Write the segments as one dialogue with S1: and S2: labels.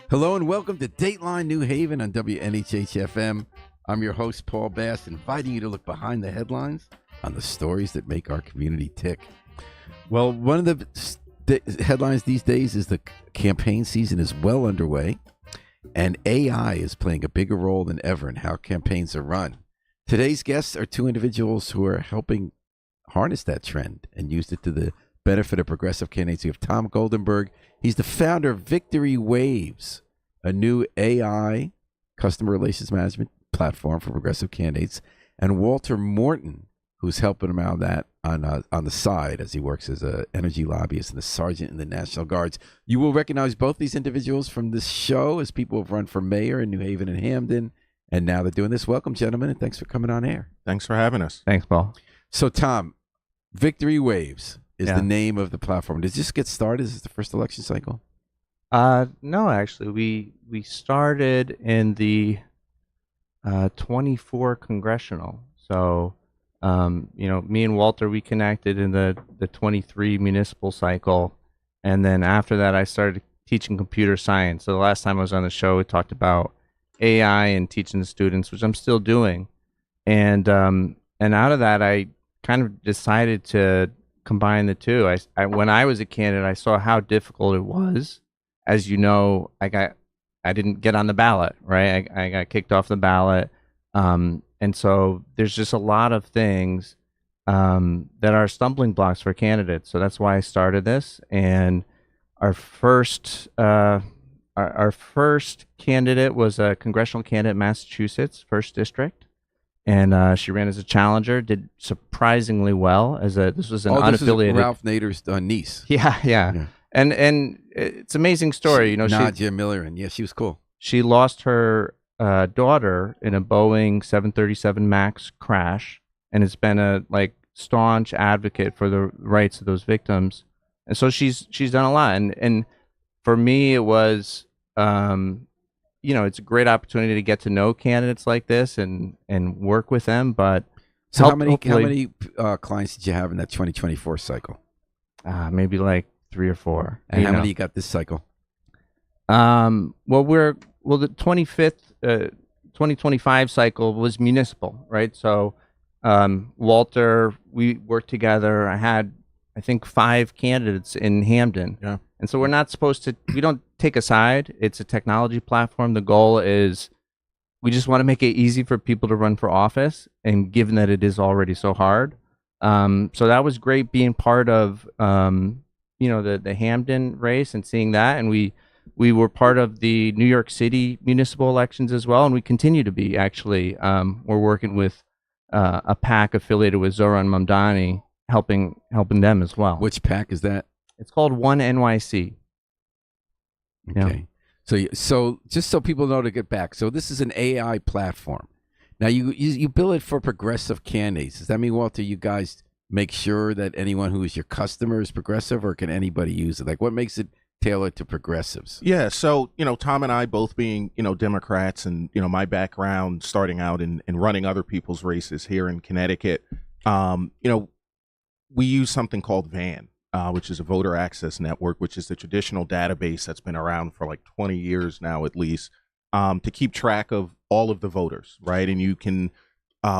S1: Hello and welcome to Dateline New Haven on WNHH-FM. I'm your host, Paul Bass, inviting you to look behind the headlines on the stories that make our community tick. Well, one of the headlines these days is the campaign season is well underway, and AI is playing a bigger role than ever in how campaigns are run. Today's guests are two individuals who are helping harness that trend and use it to the benefit of progressive candidates. You have Tom Goldenberg. He's the founder of Victory Waves, a new AI customer relations management platform for progressive candidates, and Walter Morton, who's helping him out of that on the side as he works as an energy lobbyist and a sergeant in the National Guards. You will recognize both these individuals from this show as people who've run for mayor in New Haven and Hamden, and now they're doing this. Welcome, gentlemen, and thanks for coming on air.
S2: Thanks for having us.
S3: Thanks, Paul.
S1: So, Tom, Victory Waves is the name of the platform. Does this get started? Is this the first election cycle?
S3: No, actually, we started in the 24 congressional. So, me and Walter, we connected in the 23 municipal cycle, and then after that, I started teaching computer science. So the last time I was on the show, we talked about AI and teaching the students, which I'm still doing, and out of that, I kind of decided to combine the two. I when I was a candidate, I saw how difficult it was. As you know, I didn't get on the ballot, right? I got kicked off the ballot, and so there's just a lot of things that are stumbling blocks for candidates. So that's why I started this. And our first candidate was a congressional candidate in Massachusetts, first district. And she ran as a challenger, did surprisingly well. This was an unaffiliated.
S1: This is Ralph Nader's niece.
S3: Yeah. And it's an amazing story.
S1: Nadia Miller, and she was cool.
S3: She lost her daughter in a Boeing 737 MAX crash, and has been a staunch advocate for the rights of those victims. And so she's done a lot. And for me, it was. It's a great opportunity to get to know candidates like this and work with them. But
S1: so how many clients did you have in that 2024 cycle?
S3: Maybe 3 or 4.
S1: And how many you got this cycle?
S3: The 2025 cycle was municipal, right? So Walter, we worked together. I had, I think, 5 candidates in Hamden.
S2: Yeah.
S3: And so we don't take a side. It's a technology platform. The goal is we just want to make it easy for people to run for office, and given that it is already so hard. So that was great being part of, the Hamden race and seeing that. And we were part of the New York City municipal elections as well. And we continue to be, actually. We're working with a PAC affiliated with Zoran Mamdani, helping them as well.
S1: Which PAC is that?
S3: It's called One NYC.
S1: Okay. Yeah. So just so people know to get back, so this is an AI platform. Now you build it for progressive candidates. Does that mean, Walter, you guys make sure that anyone who is your customer is progressive, or can anybody use it? What makes it tailored to progressives?
S2: Yeah. So, Tom and I both being, Democrats, and, my background starting out in running other people's races here in Connecticut, we use something called VAN. Which is a voter access network, which is the traditional database that's been around for 20 years now at least, to keep track of all of the voters, right? And you can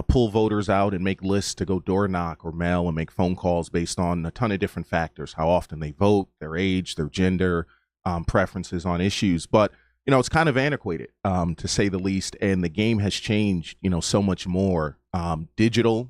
S2: pull voters out and make lists to go door knock or mail and make phone calls based on a ton of different factors: how often they vote, their age, their gender, preferences on issues. But it's kind of antiquated, to say the least, and the game has changed, so much more. Digital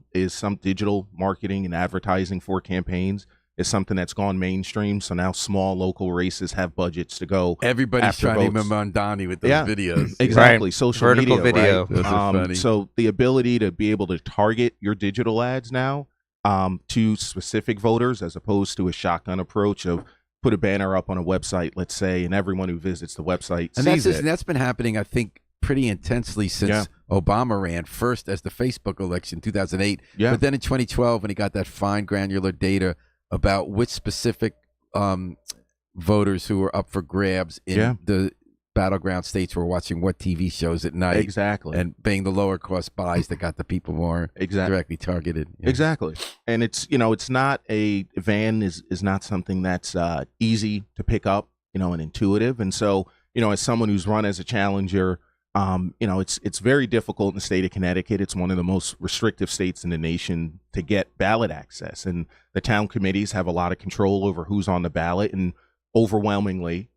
S2: marketing and advertising for campaigns is something that's gone mainstream. So now small local races have budgets to go.
S1: Everybody's trying to Mamdani with those videos.
S2: Exactly.
S3: Right.
S2: Social
S3: Vertical
S2: media,
S3: video.
S2: right?
S1: Those are funny.
S2: So the ability to be able to target your digital ads now to specific voters, as opposed to a shotgun approach of put a banner up on a website, let's say, and everyone who visits the website sees it.
S1: And that's been happening, I think, pretty intensely since Obama ran first as the Facebook election, 2008.
S2: Yeah.
S1: But then in 2012, when he got that fine granular data about which specific voters who were up for grabs in the battleground states were watching what TV shows at night.
S2: Exactly.
S1: And being the lower cost buys that got the people more directly targeted. Yeah.
S2: Exactly. And it's, it's not van is not something that's easy to pick up, and intuitive. And so, as someone who's run as a challenger, it's very difficult in the state of Connecticut. It's one of the most restrictive states in the nation to get ballot access, and the town committees have a lot of control over who's on the ballot, and overwhelmingly,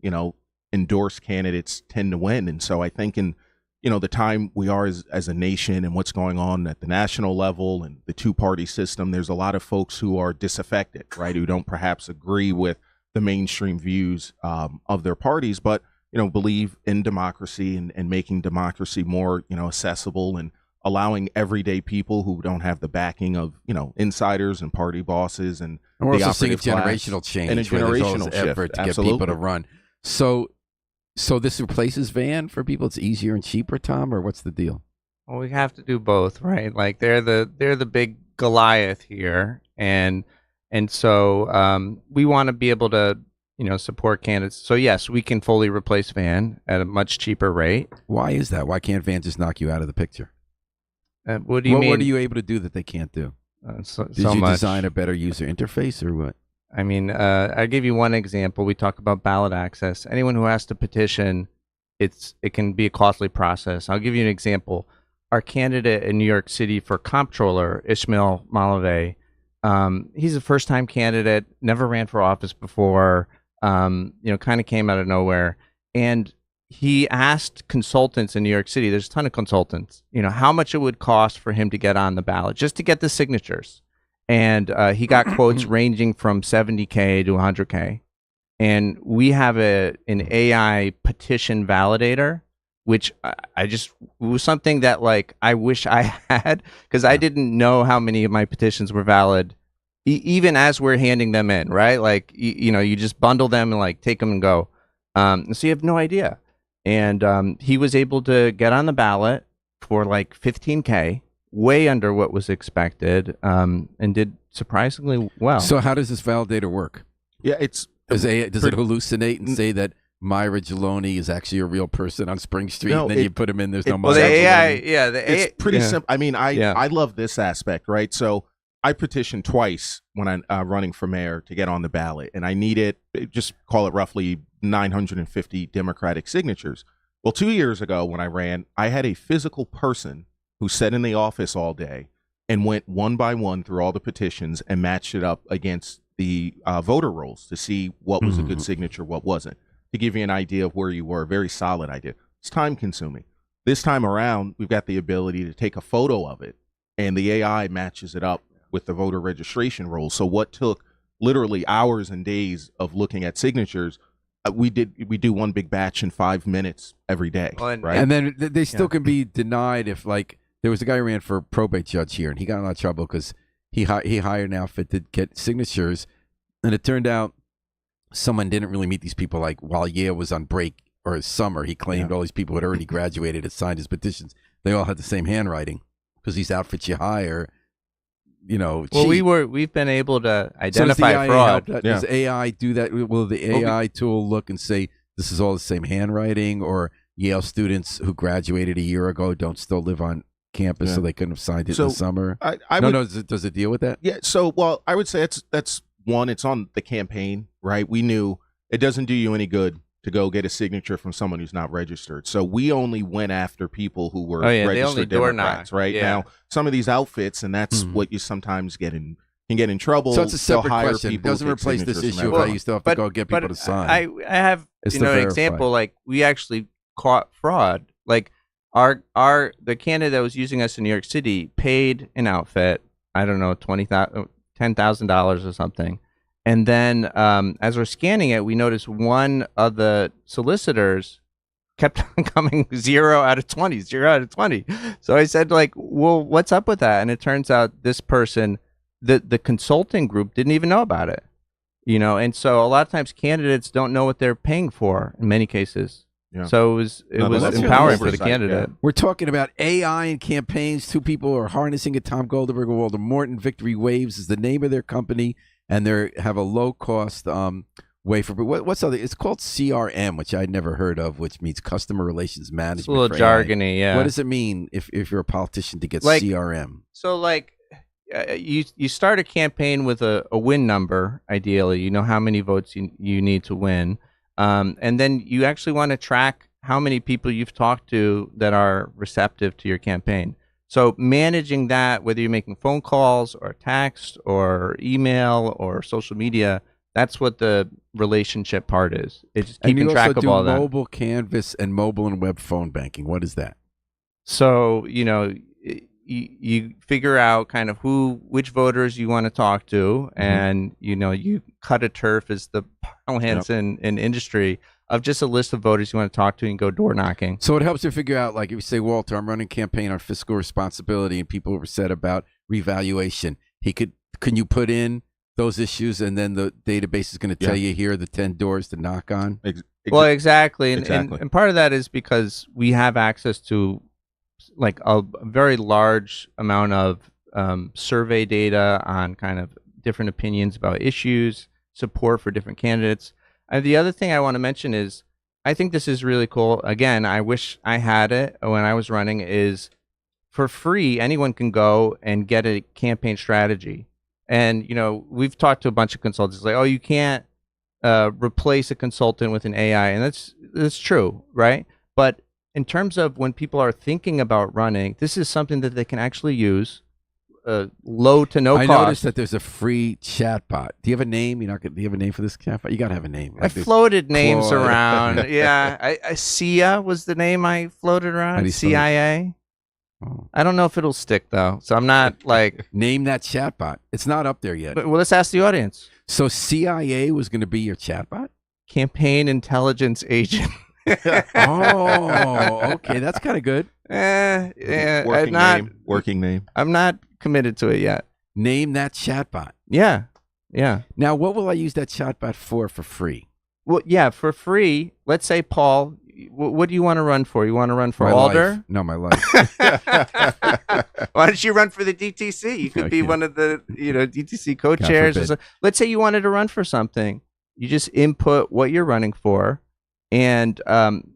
S2: endorsed candidates tend to win. And so I think in the time we are as a nation and what's going on at the national level and the two-party system, there's a lot of folks who are disaffected, right, who don't perhaps agree with the mainstream views of their parties, but believe in democracy and making democracy more accessible and allowing everyday people who don't have the backing of insiders and party bosses and
S1: we're
S2: the
S1: also seeing a
S2: operative class
S1: generational change
S2: and a
S1: where there's all
S2: generational
S1: this
S2: shift.
S1: effort to
S2: Absolutely.
S1: get people to run. So this replaces van for people. It's easier and cheaper, Tom, or what's the deal?
S3: Well, we have to do both, right? Like they're the big Goliath here, and so we want to be able to support candidates. So yes, we can fully replace van at a much cheaper rate.
S1: Why is that? Why can't van just knock you out of the picture?
S3: What do you mean?
S1: What are you able to do that they can't do? Did you
S3: much.
S1: design a better user interface or what?
S3: I mean, I'll give you one example. We talk about ballot access. Anyone who has to petition, it can be a costly process. I'll give you an example. Our candidate in New York City for comptroller, Ishmael Malave, he's a first-time candidate, never ran for office before, kind of came out of nowhere. And he asked consultants in New York City, there's a ton of consultants, how much it would cost for him to get on the ballot, just to get the signatures. And he got quotes ranging from $70K to $100K. And we have an AI petition validator, which it was something that I wish I had, because I didn't know how many of my petitions were valid, even as we're handing them in, right? You just bundle them and take them and go. So you have no idea. And he was able to get on the ballot for $15K. Way under what was expected, and did surprisingly well.
S1: So how does this validator work?
S2: Yeah,
S1: does it hallucinate and say that Myra Geloni is actually a real person on Spring Street, and then you put him in, there's no Myra
S3: the AI,
S1: Geloni?
S2: It's pretty simple. I mean, I love this aspect, right? So I petitioned twice when I'm running for mayor to get on the ballot, and I needed, just call it roughly 950 Democratic signatures. Well, 2 years ago when I ran, I had a physical person who sat in the office all day and went one by one through all the petitions and matched it up against the voter rolls to see what was a good signature, what wasn't, to give you an idea of where you were. A very solid idea. It's time consuming. This time around, we've got the ability to take a photo of it, and the AI matches it up with the voter registration rolls. So what took literally hours and days of looking at signatures, we do one big batch in 5 minutes every day, right?
S1: And then they still can be denied if there was a guy who ran for probate judge here, and he got in a lot of trouble because he hired an outfit to get signatures, and it turned out someone didn't really meet these people. While Yale was on break or his summer, he claimed all these people had already graduated had signed his petitions. They all had the same handwriting because these outfits you hire,
S3: Well,
S1: cheat.
S3: we've been able to identify
S1: so
S3: fraud.
S1: Does AI do that? Will the AI tool look and say this is all the same handwriting, or Yale students who graduated a year ago don't still live on campus, so they couldn't have signed it in the summer? Does it deal with that?
S2: Yeah. So, I would say that's one. It's on the campaign, right? We knew it doesn't do you any good to go get a signature from someone who's not registered. So we only went after people who were registered Democrats, right?
S3: Yeah.
S2: Now, some of these outfits, and that's what you sometimes can get in trouble.
S1: So it's a separate
S2: hire
S1: question. It
S2: people
S1: doesn't
S2: to take
S1: replace this
S2: signatures
S1: issue
S2: from
S1: of how you still have to go get people to sign.
S3: I have
S1: It's
S3: an
S1: to verify.
S3: example. We actually caught fraud. The candidate that was using us in New York City paid an outfit, I don't know, $10,000 or something. And then as we're scanning it, we noticed one of the solicitors kept on coming 0 out of 20, 0 out of 20. So I said, well, what's up with that? And it turns out this person, the consulting group didn't even know about it. And so a lot of times candidates don't know what they're paying for in many cases. Yeah. So it was empowering for the candidate.
S1: Yeah. We're talking about AI and campaigns. Two people are harnessing it. Tom Goldberg and Walter Morton. Victory Waves is the name of their company, and they have a low cost way for. What's other? It's called CRM, which I'd never heard of, which means Customer Relations Management.
S3: It's a little jargony, yeah.
S1: What does it mean if you're a politician to get CRM?
S3: So you start a campaign with a win number. Ideally, you know how many votes you need to win. And then you actually want to track how many people you've talked to that are receptive to your campaign. So managing that, whether you're making phone calls or text or email or social media, that's what the relationship part is. It's just
S1: And
S3: keeping
S1: you
S3: track
S1: also
S3: of
S1: do
S3: all that.
S1: mobile canvas and mobile and web phone banking. What is that?
S3: So, you figure out kind of which voters you want to talk to, and, you cut a turf as the parlance in industry of just a list of voters you want to talk to and go door knocking.
S1: So it helps you figure out, like if you say, Walter, I'm running a campaign on fiscal responsibility and people were said about revaluation. Can you put in those issues and then the database is going to tell you here are the 10 doors to knock on?
S3: Well, exactly.
S2: Exactly.
S3: And part of that is because we have access to like a very large amount of survey data on kind of different opinions about issues, support for different candidates. And the other thing I want to mention is I think this is really cool. Again, I wish I had it when I was running, is for free, anyone can go and get a campaign strategy. And, we've talked to a bunch of consultants like, oh, you can't replace a consultant with an AI. And that's true, right? But in terms of when people are thinking about running, this is something that they can actually use, low to no cost.
S1: I noticed that there's a free chatbot. Do you have a name? Do you have a name for this chatbot? You got to have a name.
S3: I floated names around. Yeah, I SIA was the name I floated around. CIA.
S1: Oh.
S3: I don't know if it'll stick though, so I'm not like
S1: name that chatbot. It's not up there yet.
S3: But, well, let's ask the audience.
S1: So CIA was going to be your chatbot?
S3: Campaign intelligence agent.
S1: Oh, okay, that's kind of good.
S2: Working name.
S3: I'm not committed to it yet.
S1: Name that chatbot.
S3: Yeah.
S1: Now, what will I use that chatbot for free?
S3: Well, yeah, for free. Let's say, Paul, what do you want to run for? You want to run for
S1: my
S3: Alder?
S1: Life. No, my life.
S3: Why don't you run for the DTC? You could be one of the DTC co-chairs. Or so. Let's say you wanted to run for something. You just input what you're running for, and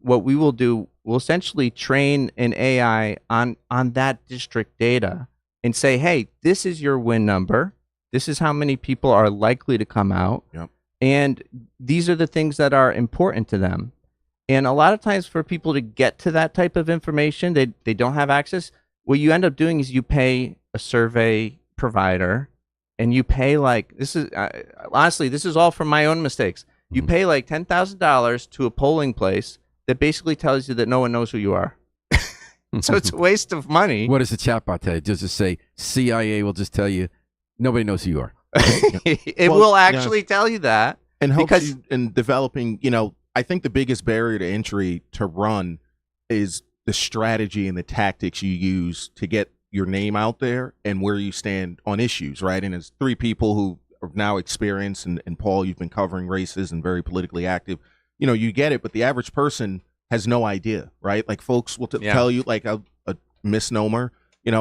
S3: what we will do, we'll essentially train an AI on that district data and say, hey, this is your win number. This is how many people are likely to come out.
S2: Yep.
S3: And these are the things that are important to them. And a lot of times for people to get to that type of information, they don't have access. What you end up doing is you pay a survey provider, and you pay honestly, this is all from my own mistakes. You pay like $10,000 to a polling place that basically tells you that no one knows who you are. So it's a waste of money.
S1: What does the chatbot tell you? Does it say CIA will just tell you nobody knows who you are?
S3: It will actually tell you that.
S2: And helps you in developing, I think the biggest barrier to entry to run is the strategy and the tactics you use to get your name out there and where you stand on issues, right? And as three people who are now experienced, and Paul, you've been covering races and very politically active, you get it, but the average person has no idea, right? Like folks will tell you like a misnomer.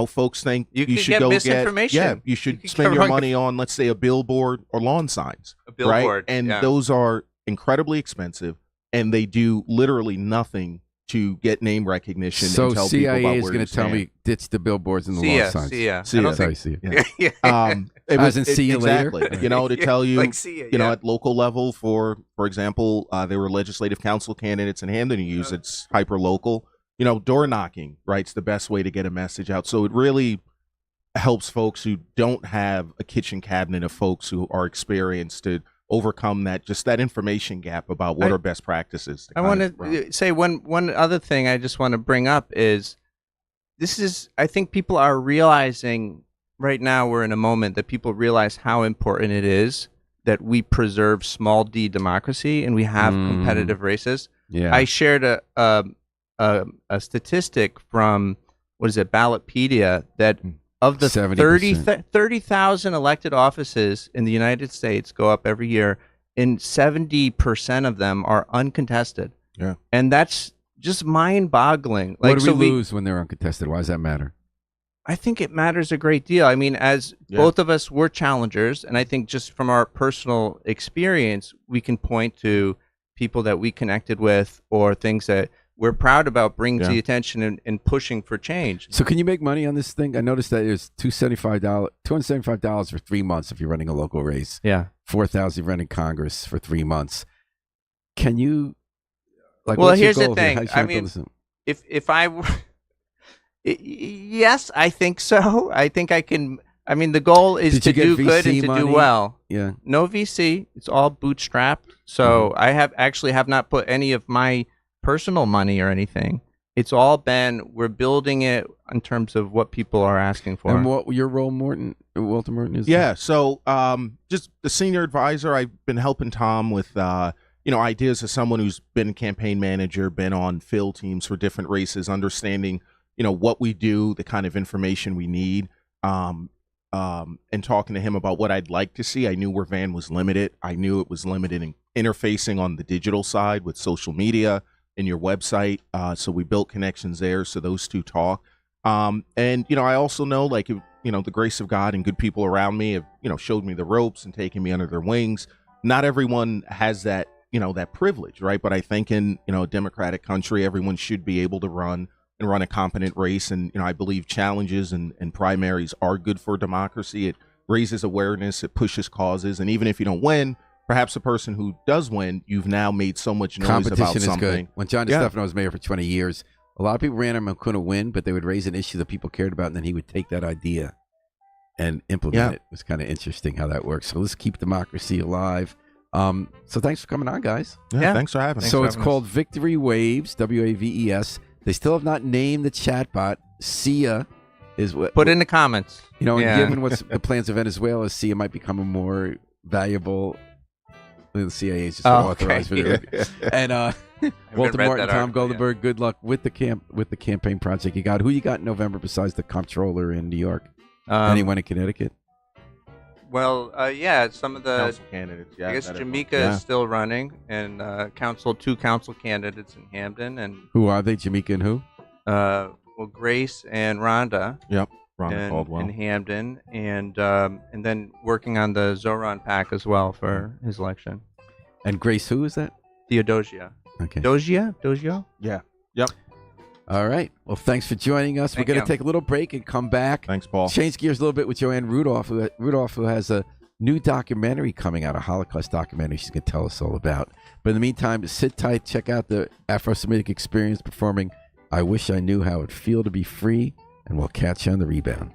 S2: Folks think you should go
S3: misinformation.
S2: You should spend your money on, let's say, a billboard or lawn signs.
S3: A billboard,
S2: right? And those are incredibly expensive, and they do literally nothing to get name recognition.
S1: So
S2: and tell
S1: CIA
S2: people about
S1: is going to tell me ditch the billboards and the lawn signs.
S3: See ya.
S2: It was
S1: see you
S2: exactly,
S1: later.
S2: to tell you,
S3: like see ya,
S2: at local level, for example, there were legislative council candidates in Hamden who use it's hyper local. Door knocking, right? It's the best way to get a message out. So it really helps folks who don't have a kitchen cabinet of folks who are experienced to overcome that information gap about what are best practices.
S3: I want to say one other thing I just want to bring up is I think people are realizing right now, we're in a moment that people realize how important it is that we preserve small d democracy and we have competitive races.
S1: Yeah.
S3: I shared a statistic from, Ballotpedia, that of the 30,000 elected offices in the United States go up every year, and 70% of them are uncontested.
S2: Yeah.
S3: And that's just mind-boggling.
S1: What do we lose when they're uncontested? Why does that matter?
S3: I think it matters a great deal. I mean, as both of us were challengers, and I think just from our personal experience, we can point to people that we connected with or things that we're proud about bringing to the attention and pushing for change.
S1: So can you make money on this thing? I noticed that it's $275 for 3 months if you're running a local race.
S3: Yeah.
S1: $4,000 if you're running Congress for 3 months. Can you? Like,
S3: Well,
S1: what's your
S3: here's the
S1: goal here?
S3: thing.
S1: How you
S3: I
S1: trying to build
S3: mean,
S1: this up?
S3: if I were, yes, I think so. I think I can. I mean, the goal is
S1: Did
S3: to
S1: you get
S3: do good
S1: VC
S3: and to
S1: money?
S3: do well.
S1: Yeah.
S3: No VC. It's all bootstrapped. So I have not put any of my personal money or anything. It's all been, we're building it in terms of what people are asking for.
S1: And what your role, Walter Morton, is?
S2: Yeah, so just the senior advisor. I've been helping Tom with ideas as someone who's been a campaign manager, been on fill teams for different races, understanding what we do, the kind of information we need, and talking to him about what I'd like to see. I knew where Van was limited. I knew it was limited in interfacing on the digital side with social media and your website. So we built connections there, so those two talk. And I also know, like, the grace of God and good people around me have, showed me the ropes and taken me under their wings. Not everyone has that, that privilege, right? But I think in, a democratic country, everyone should be able to run a competent race. And, I believe challenges and primaries are good for democracy. It raises awareness, it pushes causes. And even if you don't win, perhaps the person who does win, you've now made so much noise
S1: Competition
S2: about
S1: is
S2: something.
S1: good. When John DeStefano was mayor for 20 years, a lot of people ran him and couldn't win, but they would raise an issue that people cared about, and then he would take that idea and implement it. It was kind of interesting how that works. So let's keep democracy alive. So thanks for coming on, guys.
S2: Yeah. Thanks for having us.
S1: So it's called Victory Waves, Waves. They still have not named the chatbot. Sia is what.
S3: Put in the comments.
S1: And given what's the plans of Venezuela, Sia might become a more valuable. The CIA is just authorized for it. And Walter Morton, Tom Goldenberg, good luck with the campaign project you got. Who you got in November besides the comptroller in New York? Anyone in Connecticut?
S3: Well, some of the
S2: council candidates. Yeah,
S3: I guess Jamaica is still running, and two council candidates in Hamden, and
S1: who are they? Jamaica and who?
S3: Grace and Rhonda.
S2: Yep, Rhonda Caldwell
S3: in Hamden, and then working on the Zoran PAC as well for his election.
S1: And Grace, who is that?
S3: Theodosia.
S1: Okay.
S3: Dogio?
S2: Yeah. Yep.
S1: All right. Well, thanks for joining us. We're going to take a little break and come back.
S2: Thanks, Paul.
S1: Change gears a little bit with Joanne Rudolph, who has a new documentary coming out, a Holocaust documentary she's going to tell us all about. But in the meantime, sit tight. Check out the Afro-Semitic Experience performing I Wish I Knew How It'd Feel to Be Free, and we'll catch you on the rebound.